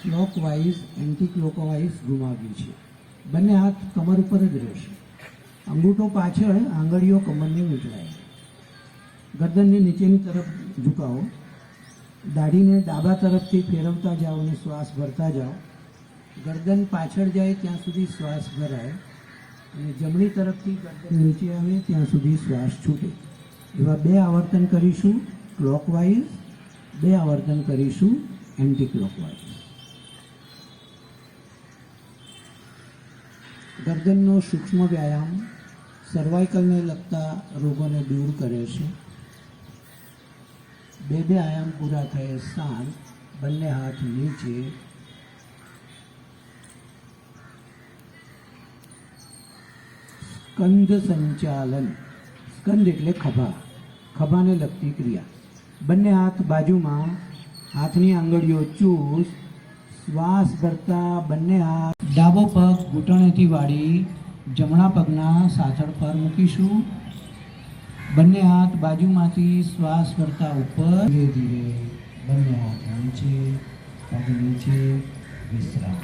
Clockwise anti clockwise ઘુમાવ્યું છે. બંને હાથ કમર ઉપર જ રહેશે. અંગૂઠો પાછળ, આંગળીઓ કમરને વીંટળાય. ગરદનને નીચેની તરફ ઝુકાવો. દાઢીને ડાબા તરફથી ફેરવતા જાઓ અને શ્વાસ ભરતા જાઓ. ગરદન પાછળ જાય ત્યાં સુધી શ્વાસ ભરાય અને જમણી તરફથી ગરદન નીચે આવે ત્યાં સુધી શ્વાસ છૂટે. એવા 2 આવર્તન કરીશું ક્લોકવાઇઝ, 2 આવર્તન કરીશું એન્ટી ક્લોકવાઇઝ. ગરદનનો સૂક્ષ્મ વ્યાયામ સર્વાઇકલને લગતા રોગોને દૂર કરે છે. 2 આયામ પૂરા થયે શાંત, બંને હાથ નીચે. સ્કંદ સંચાલન. સ્કંદ એટલે ખભા, ખભાને લગતી ક્રિયા. બંને હાથ બાજુમાં, હાથની આંગળીઓ ચૂસ. શ્વાસ ભરતા બંને હાથ ડાબો પગ ઘૂંટણેથી વાળી જમણા પગના સાથળ પર મૂકીશું. બંને હાથ બાજુમાંથી શ્વાસ ભરતા ઉપર. ધીરે ધીરે બંને હાથ નીચે, પગ નીચે, વિશ્રામ.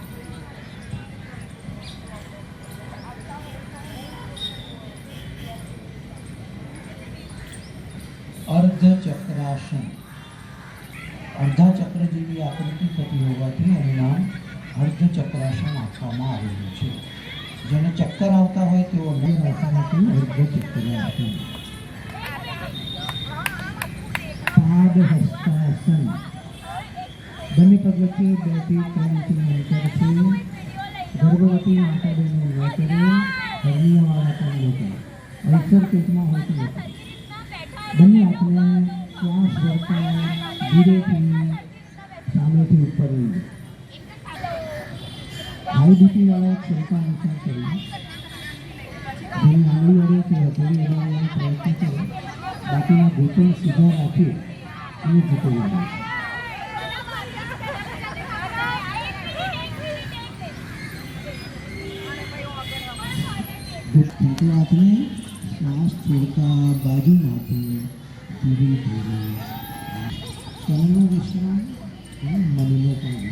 અર્ધ ચક્રાસન. અર્ધા ચક્ર જેવી આકૃતિ થતી હોવાથી એનું નામ અર્ધ ચક્રાસન આપવામાં આવેલું છે. જેને ચક્કર આવતા હોય તેઓ અર્ધ ચક્રાસન. પાદ હસ્તાસન. બંને પગ વચ્ચે 2 થી 3 ઇંચનું અંતર છે. ગર્ભવતી માતા બહેનો ન કરે, હરનિયાવાળા પણ ન કરે. અલ્સર પેટમાં હોતું નથી. બંને હાથને શ્વાસ ભરતા ધીરેથી સામેથી ઉપર લઈ. હાઈ બીપીવાળા છેડકા નુકસાન કરી જેની આંગળી વડે કે હથેળી હલાવવાનો પ્રયત્ન કરે. બાકીના ઘૂંટણ સીધા રાખી અને ઝૂકી આવે. બીજા હાથને શ્વાસ છોડતા બાજુમાંથી ધીરે ધીરે. સ્વરનો વિશ્રામ અને મનનો પણ